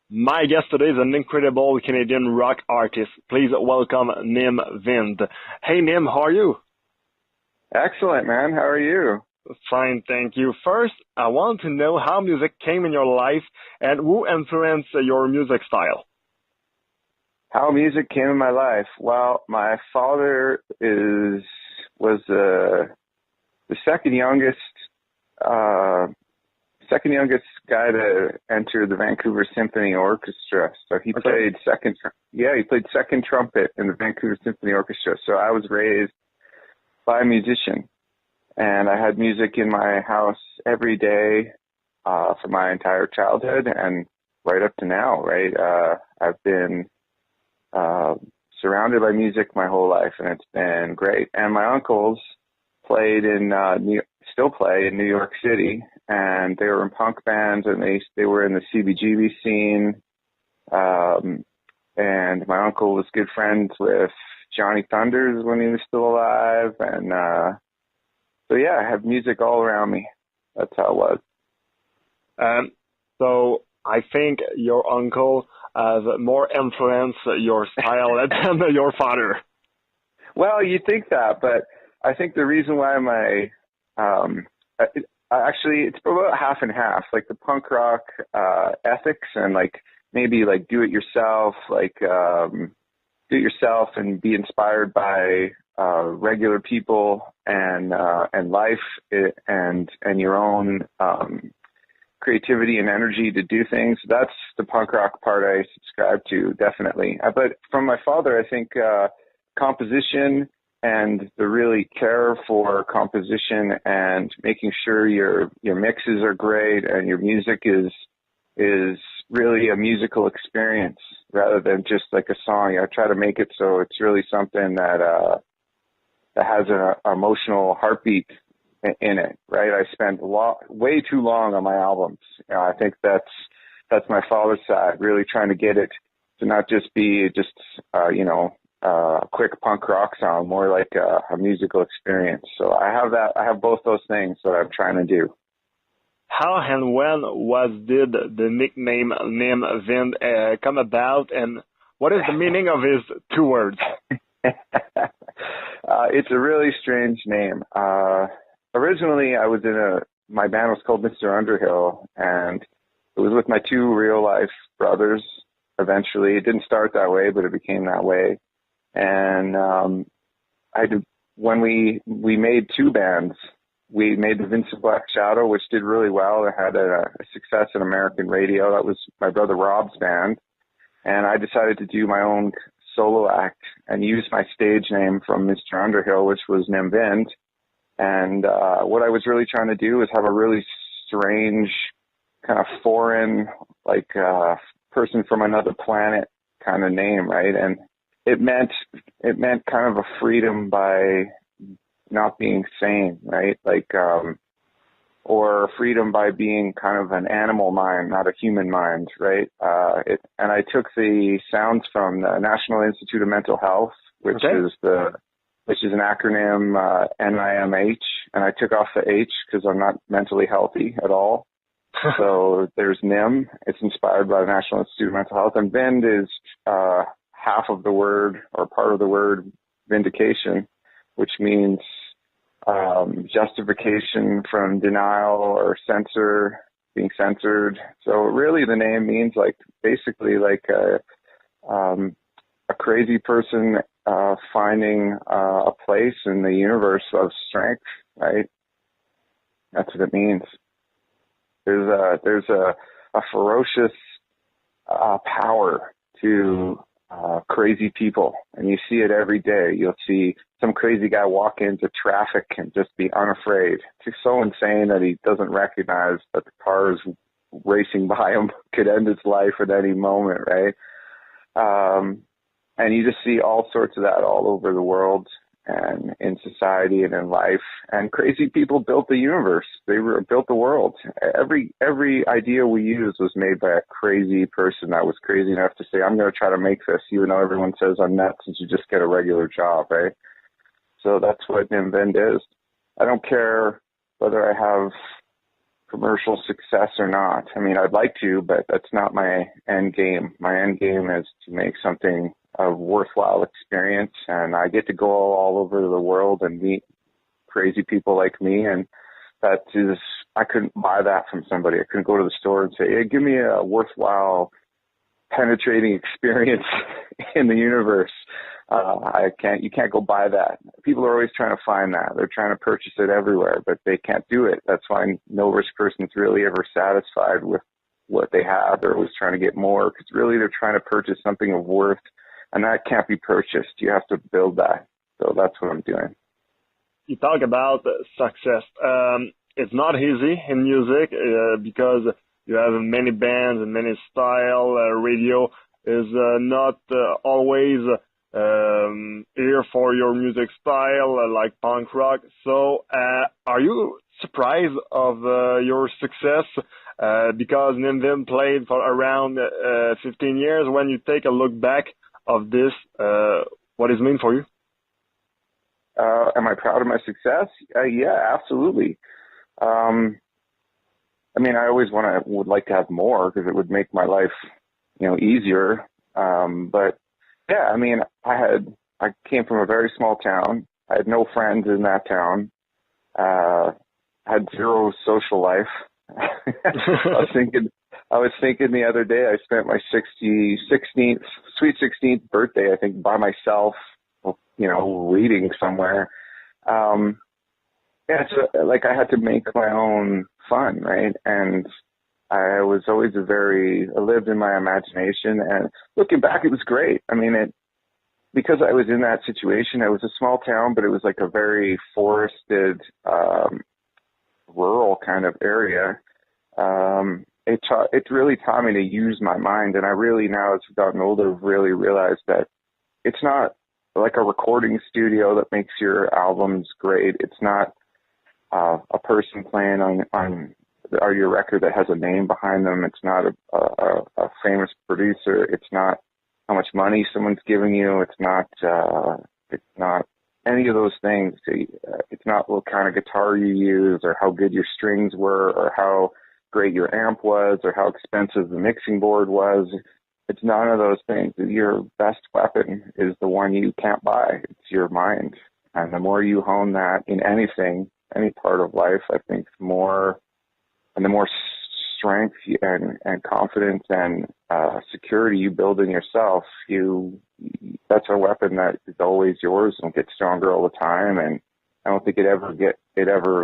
My guest today is an incredible Canadian rock artist. Please welcome Nim Vind. Hey Nim, how are you? Excellent, man. How are you? Fine, thank you. First, I want to know how music came in your life and who influenced your music style. How music came in my life? Well, my father was the second youngest guy to enter the Vancouver Symphony Orchestra. So he played second trumpet in the Vancouver Symphony Orchestra. So I was raised by a musician, and I had music in my house every day for my entire childhood and right up to now. Right, I've been surrounded by music my whole life, and it's been great. And my uncles played still play in New York City, and they were in punk bands, and they were in the CBGB scene. And my uncle was good friends with Johnny Thunders when he was still alive, and so yeah, I have music all around me. That's how it was. So I think your uncle has more influenced your style than your father. Well, you think that, but I think the reason why actually it's about half and half, like the punk rock ethics and like maybe like do it yourself and be inspired by regular people and life and your own creativity and energy to do things. That's the punk rock part I subscribe to, definitely. But from my father, I think composition and the really care for composition and making sure your mixes are great and your music is really a musical experience rather than just like a song. I try to make it so it's really something that has an emotional heartbeat in it, right? I spent way too long on my albums. I think that's my father's side, really trying to get it to not just be a quick punk rock song, more like a musical experience. So I have both those things that I'm trying to do. How and when did the nickname Nim Vind come about, and what is the meaning of his two words? It's a really strange name. Originally, I was my band was called Mr. Underhill, and it was with my two real life brothers. Eventually, it didn't start that way, but it became that way. And when we made two bands, we made the Vincent Black Shadow, which did really well. It had a success in American radio. That was my brother Rob's band. And I decided to do my own solo act and use my stage name from Mr. Underhill, which was Nim Vind. And what I was really trying to do is have a really strange, kind of foreign, like person from another planet kind of name, right? And it meant kind of a freedom by not being sane, right? Like, or freedom by being kind of an animal mind, not a human mind, right? And I took the sounds from the National Institute of Mental Health, which is an acronym, NIMH, and I took off the H because I'm not mentally healthy at all. So there's Nim. It's inspired by the National Institute of Mental Health, and Vind is half of the word or part of the word vindication, which means justification from denial or being censored. So really the name means like basically like a crazy person finding a place in the universe of strength, right? That's what it means. There's a ferocious power to crazy people, and you see it every day. You'll see some crazy guy walk into traffic and just be unafraid. He's so insane that he doesn't recognize that the cars racing by him could end his life at any moment, right? And you just see all sorts of that all over the world and in society and in life. And crazy people built the universe. They built the world. Every idea we use was made by a crazy person that was crazy enough to say, I'm going to try to make this, even though everyone says I'm nuts and you just get a regular job, right? So that's what Nim Vind is. I don't care whether I have commercial success or not. I mean, I'd like to, but that's not my end game. My end game is to make something a worthwhile experience, and I get to go all over the world and meet crazy people like me, and that is, I couldn't buy that from somebody. I couldn't go to the store and say, hey, give me a worthwhile penetrating experience in the universe. You can't go buy that. People are always trying to find that. They're trying to purchase it everywhere, but they can't do it. That's why no rich person's really ever satisfied with what they have. They're always trying to get more, because really they're trying to purchase something of worth, and that can't be purchased. You have to build that. So that's what I'm doing. You talk about success. It's not easy in music because you have many bands and many style. Radio is not always here for your music style, like punk rock. So are you surprised of your success? Because Nim Vind played for around 15 years. When you take a look back of this, what does it mean for you? Am I proud of my success? Yeah, absolutely. I mean, I always would like to have more, because it would make my life, easier. But yeah, I mean, I came from a very small town. I had no friends in that town. Had zero social life. I was thinking the other day, I spent my sweet 16th birthday, I think, by myself, reading somewhere. Yeah, so, like, I had to make my own fun, right? And I was always I lived in my imagination, and looking back, it was great. I mean, because I was in that situation, it was a small town, but it was like a very forested, rural kind of area. It really taught me to use my mind, and I really, now as I've gotten older, really realized that it's not like a recording studio that makes your albums great. It's not a person playing on your record that has a name behind them. It's not a famous producer. It's not how much money someone's giving you. It's not any of those things. It's not what kind of guitar you use, or how good your strings were, or how great your amp was, or how expensive the mixing board was. It's none of those things. Your best weapon is the one you can't buy. It's your mind. And the more you hone that in anything, any part of life, I think the more strength and confidence and security you build in yourself, that's a weapon that is always yours and gets stronger all the time. And I don't think it ever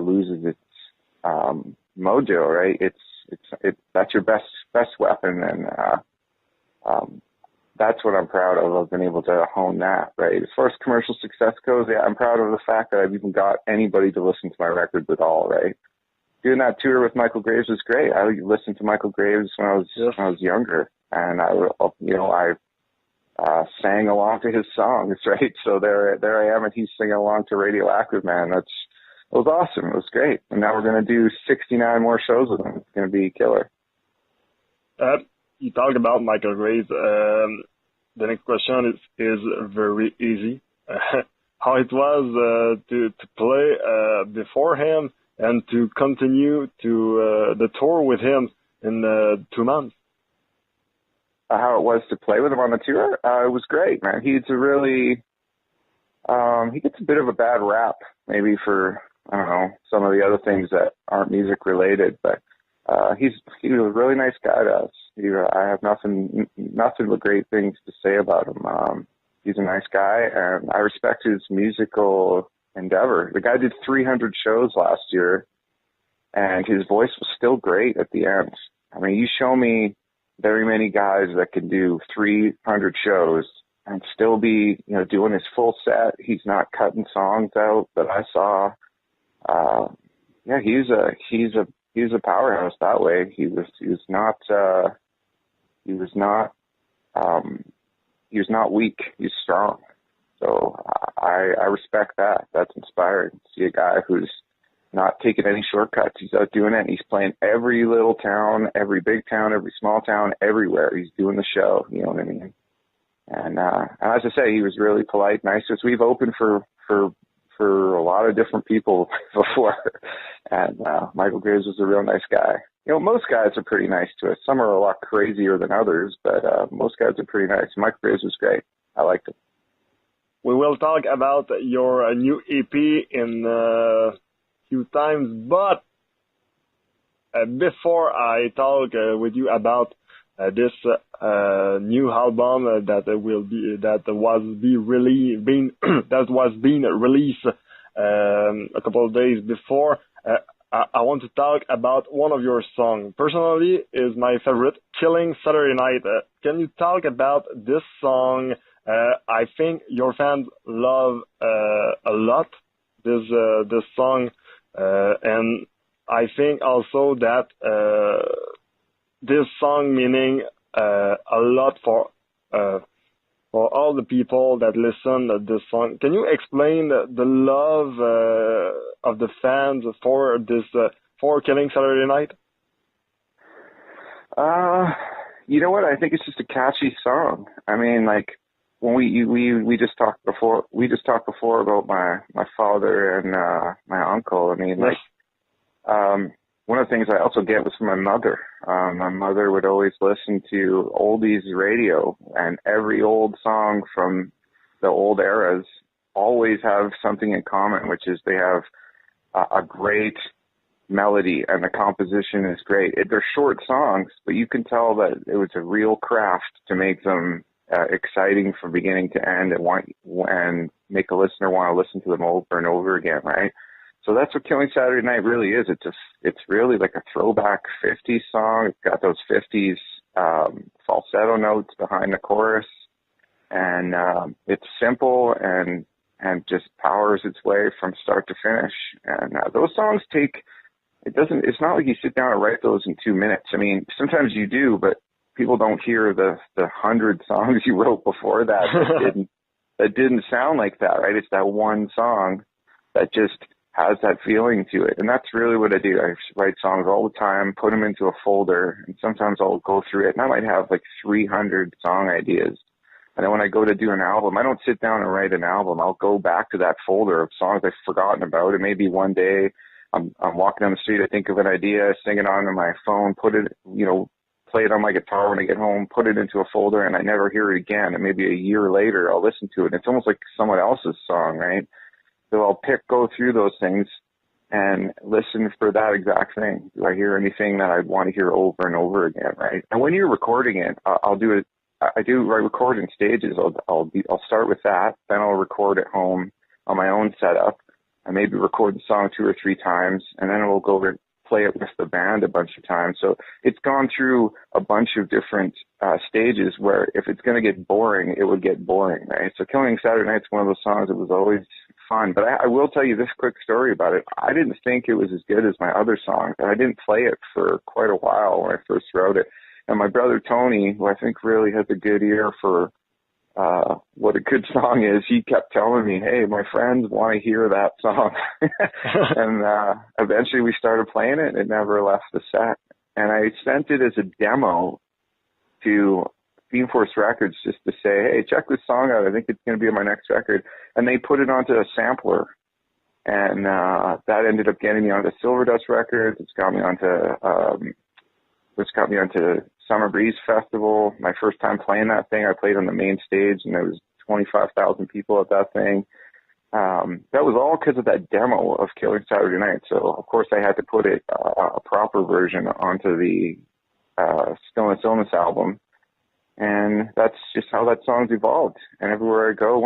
loses its mojo, right? That's your best weapon, and that's what I'm proud of. I've been able to hone that, right? As far as commercial success goes, yeah, I'm proud of the fact that I've even got anybody to listen to my records at all, right? Doing that tour with Michael Graves was great. I listened to Michael Graves when I was younger, and I sang along to his songs, right? So there I am, and he's singing along to Radioactive Man. It was awesome. It was great. And now we're going to do 69 more shows with him. It's going to be killer. You talked about Michael Graves. The next question is very easy. How it was to play before him and to continue to the tour with him in 2 months? How it was to play with him on the tour? It was great, man. He gets a bit of a bad rap, maybe for, I don't know, some of the other things that aren't music related, but he was a really nice guy to us. I have nothing but great things to say about him. He's a nice guy, and I respect his musical endeavor. The guy did 300 shows last year, and his voice was still great at the end. I mean, you show me very many guys that can do 300 shows and still be, doing his full set. He's not cutting songs out that I saw. Yeah, he's a powerhouse that way. He was not weak. He's strong. So I respect that. That's inspiring to see a guy who's not taking any shortcuts. He's out doing it. And he's playing every little town, every big town, every small town, everywhere. He's doing the show. You know what I mean? And as I say, he was really polite, nice. We've opened for for a lot of different people before. And Michael Graves was a real nice guy. You know, most guys are pretty nice to us. Some are a lot crazier than others, but most guys are pretty nice. Michael Graves was great. I liked him. We will talk about your new EP in a few times, but before I talk with you about this new album that was being released a couple of days before, I want to talk about one of your songs. Personally, is my favorite, "Killing Saturday Night." Can you talk about this song? I think your fans love a lot this song, and I think also that this song meaning a lot for all the people that listen to this song. Can you explain the love of the fans for this for "Killing Saturday Night"? You know what? I think it's just a catchy song. I mean, like when we just talked before about my father and my uncle. I mean, like one of the things I also get was from my mother. My mother would always listen to oldies radio, and every old song from the old eras always have something in common, which is they have a great melody and the composition is great. They're short songs, but you can tell that it was a real craft to make them exciting from beginning to end and make a listener want to listen to them over and over again, right? So that's what "Killing Saturday Night" really is. It's really like a throwback 50s song. It's got those 50s falsetto notes behind the chorus, and it's simple and just powers its way from start to finish. And those songs it's not like you sit down and write those in 2 minutes. I mean, sometimes you do, but people don't hear the 100 songs you wrote before that didn't sound like that, right? It's that one song that just has that feeling to it. And that's really what I do. I write songs all the time, put them into a folder, and sometimes I'll go through it, and I might have like 300 song ideas. And then when I go to do an album, I don't sit down and write an album. I'll go back to that folder of songs I've forgotten about. And maybe one day I'm walking down the street, I think of an idea, sing it onto my phone, play it on my guitar when I get home, put it into a folder, and I never hear it again. And maybe a year later, I'll listen to it. It's almost like someone else's song, right? So I'll go through those things and listen for that exact thing. Do I hear anything that I'd want to hear over and over again, right? And when you're recording it, I'll do it. I record in stages. I'll start with that, then I'll record at home on my own setup. I maybe record the song 2 or 3 times, and then we'll go and play it with the band a bunch of times. So it's gone through a bunch of different stages where if it's going to get boring, it would get boring, right? So "Killing Saturday Night" is one of those songs that was always fun. But I will tell you this quick story about it. I didn't think it was as good as my other songs, and I didn't play it for quite a while when I first wrote it. And my brother Tony, who I think really has a good ear for what a good song is, he kept telling me, "Hey, my friends want to hear that song." And eventually we started playing it, and it never left the set. And I sent it as a demo to Theme Force Records just to say, "Hey, check this song out. I think it's going to be on my next record." And they put it onto a sampler. And that ended up getting me onto Silver Dust Records. It's got me onto Summer Breeze Festival. My first time playing that thing, I played on the main stage, and there was 25,000 people at that thing. That was all because of that demo of "Killing Saturday Night." So, of course, I had to put a proper version onto the Stillness Illness album. And that's just how that song's evolved. And everywhere I go,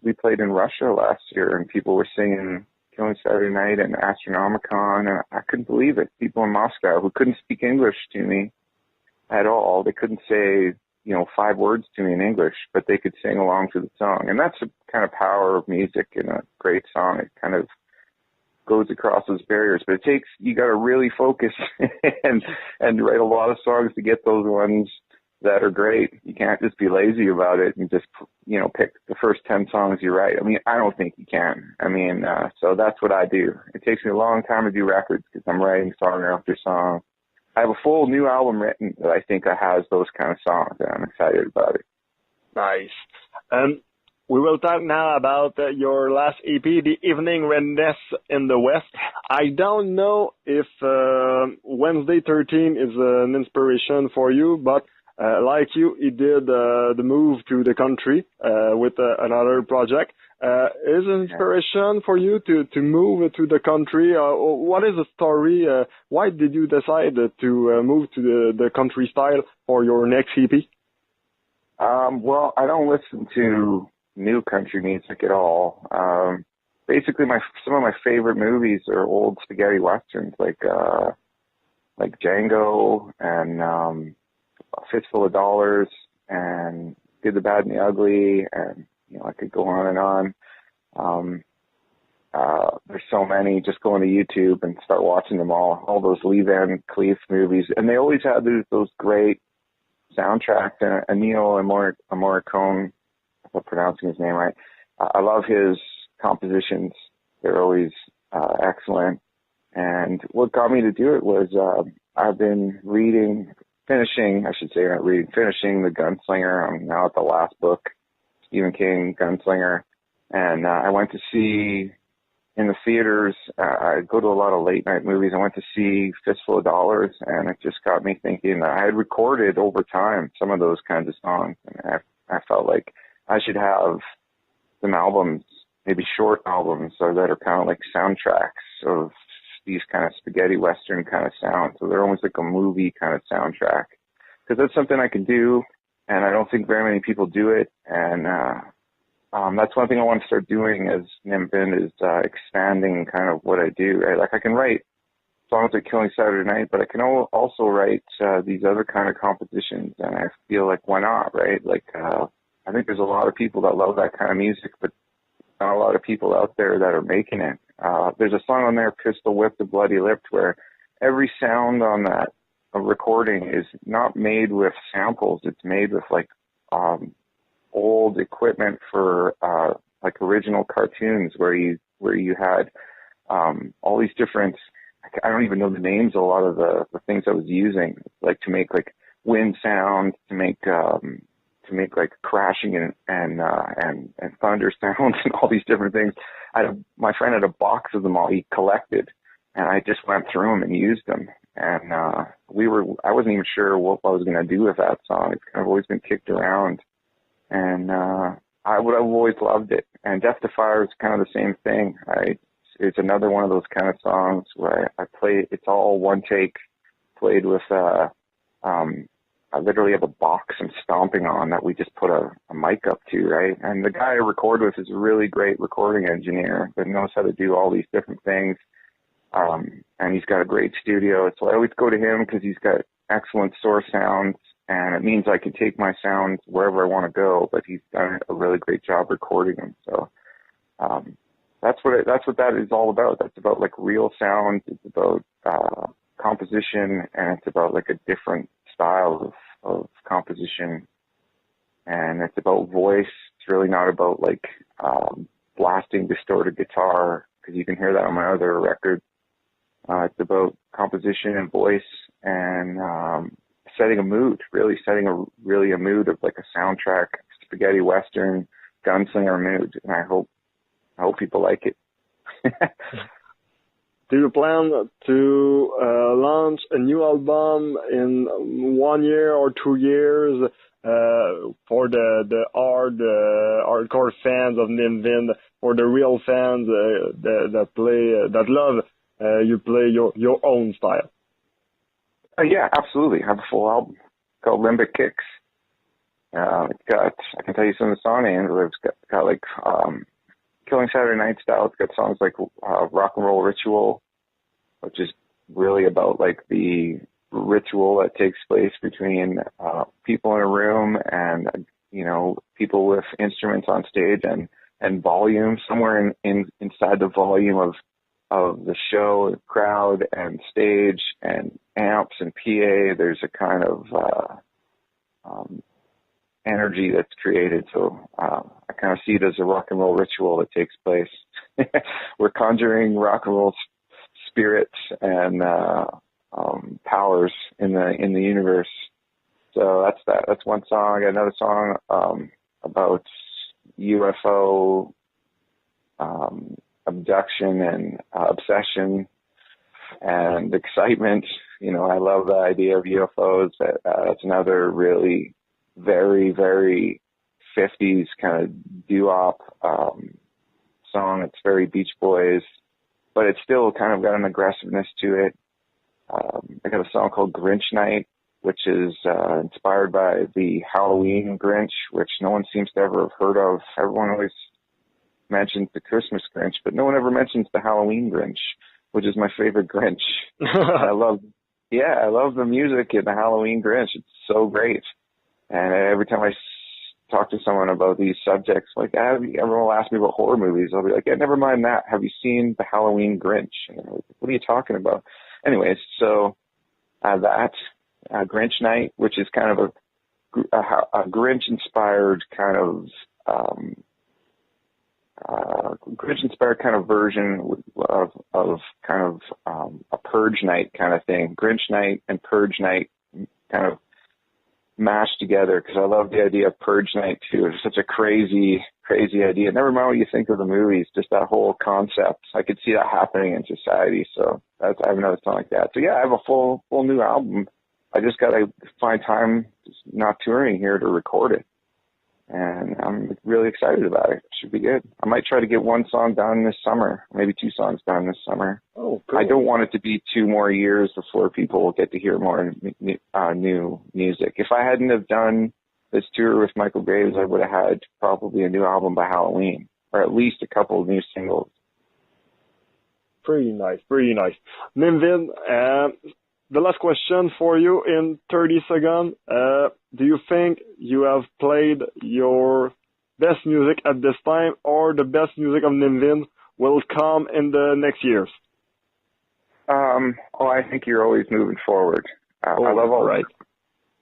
we played in Russia last year, and people were singing "Killing Saturday Night" and "Astronomicon," and I couldn't believe it. People in Moscow who couldn't speak English to me at all. They couldn't say, 5 words to me in English, but they could sing along to the song. And that's the kind of power of music in a great song. It kind of goes across those barriers, but you got to really focus and write a lot of songs to get those ones that are great. You can't just be lazy about it and just, pick the first 10 songs you write. I mean, I don't think you can. So that's what I do. It takes me a long time to do records because I'm writing song after song. I have a full new album written that I think has those kind of songs, and I'm excited about it. Nice. We will talk now about your last EP, The Evening Redness in the West. I don't know if Wednesday 13 is an inspiration for you, but like you, he did the move to the country with another project. Is an inspiration for you to move to the country? What is the story? Why did you decide to move to the country style for your next EP? Well, I don't listen to new country music at all. Basically, some of my favorite movies are old spaghetti westerns, like Django and A Fistful of Dollars and Good, the Bad, and the Ugly, and I could go on and on. There's so many. Just go into YouTube and start watching them all those Lee Van Cleef movies, and they always had those great soundtracks. And Ennio Morricone, if I'm pronouncing his name right, I love his compositions. They're always excellent. And what got me to do it was I've been finishing The Gunslinger. I'm now at the last book, Stephen King, Gunslinger. And I went to see in the theaters, I go to a lot of late night movies. I went to see Fistful of Dollars, and it just got me thinking that I had recorded over time some of those kinds of songs. And I felt like I should have some albums, maybe short albums, or that are kind of like soundtracks of these kind of spaghetti western kind of sounds. So they're almost like a movie kind of soundtrack. Because that's something I can do, and I don't think very many people do it. And that's one thing I want to start doing as Nim Vind is expanding kind of what I do. Right? Like I can write songs like Killing Saturday Night, but I can also write these other kind of compositions, and I feel like why not, right? Like I think there's a lot of people that love that kind of music, but not a lot of people out there that are making it. There's a song on there, Pistol Whipped, the Bloody Lipped, where every sound on that recording is not made with samples. It's made with like old equipment for like original cartoons where you had all these different, I don't even know the names of a lot of the things I was using, like to make like wind sound, to make like crashing and thunder sounds and all these different things. My friend had a box of them all he collected, and I just went through them and used them. And I wasn't even sure what I was going to do with that song. It's kind of always been kicked around. And I've always loved it. And Death to Fire is kind of the same thing. It's another one of those kind of songs where I play. It's all one take, played with. I literally have a box I'm stomping on that we just put a mic up to, right? And the guy I record with is a really great recording engineer that knows how to do all these different things. And he's got a great studio, so I always go to him because he's got excellent source sounds. And it means I can take my sounds wherever I want to go, but he's done a really great job recording them. So that's what that is all about. That's about like real sounds. It's about composition, and it's about like a different style of composition. And it's about voice. It's really not about like blasting distorted guitar, because you can hear that on my other record. It's about composition and voice, and setting a mood, setting a mood of like a soundtrack, spaghetti western, gunslinger mood, and I hope people like it. Do you plan to launch a new album in 1 year or 2 years for the hardcore fans of Nim Vind, for the real fans that love you play your own style? Yeah, absolutely. I have a full album called Limbic Kicks. It's got, I can tell you some of the song names. It's got like Killing Saturday Night style. It's got songs like Rock and Roll Ritual, which is really about like the ritual that takes place between people in a room and people with instruments on stage and volume somewhere inside the volume of the show, crowd, and stage, and amps and PA. There's a kind of energy that's created. So I kind of see it as a rock and roll ritual that takes place. We're conjuring rock and roll spirits and powers in the universe. So that's that. That's one song. I got another song about UFO abduction and obsession and excitement. You know, I love the idea of UFOs. That's another really very, very 50s kind of doo-wop song. It's very Beach Boys, but it's still kind of got an aggressiveness to it. I got a song called Grinch Night, which is inspired by the Halloween Grinch, which no one seems to ever have heard of. Everyone always mentions the Christmas Grinch, but no one ever mentions the Halloween Grinch, which is my favorite Grinch. I love the music in the Halloween Grinch. It's so great. And every time I talk to someone about these subjects, like everyone will ask me about horror movies. I'll be like, yeah, never mind that. Have you seen the Halloween Grinch? And they're like, what are you talking about? Anyways, so that Grinch Night, which is kind of a Grinch-inspired kind of Grinch-inspired kind of version of kind of a Purge Night kind of thing. Grinch Night and Purge Night kind of mashed together, because I love the idea of Purge Night too. It's such a crazy idea. Never mind what you think of the movies, just that whole concept. I could see that happening in society. So I have another song like that. So yeah, I have a full new album. I just got to find time, just not touring here, to record it. And I'm really excited about it. It should be good. I might try to get one song done this summer, maybe 2 songs done this summer. Oh, cool. I don't want it to be 2 more years before people will get to hear more new music. If I hadn't have done this tour with Michael Graves, I would have had probably a new album by Halloween, or at least a couple of new singles. Pretty nice, pretty nice. Nim Vind, the last question for you in 30 seconds. Do you think you have played your best music at this time, or the best music of Nim Vind will come in the next years? I think you're always moving forward. I love all right.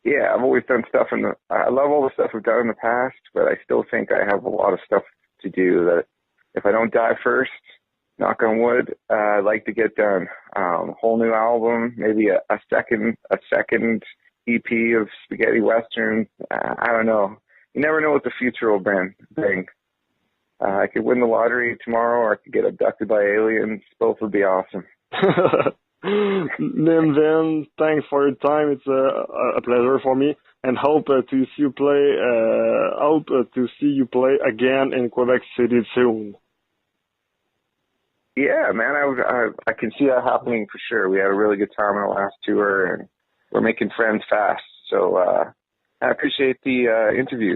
Yeah, I've always done stuff I love all the stuff I've done in the past, but I still think I have a lot of stuff to do that if I don't die first, knock on wood, I'd like to get done. Whole new album, maybe a second EP of spaghetti westerns. I don't know. You never know what the future will bring. I could win the lottery tomorrow, or I could get abducted by aliens. Both would be awesome. Nim Vind, thanks for your time. It's a pleasure for me, and hope to see you play. Hope to see you play again in Quebec City soon. Yeah, man, I can see that happening for sure. We had a really good time on the last tour, and we're making friends fast. So I appreciate the interview.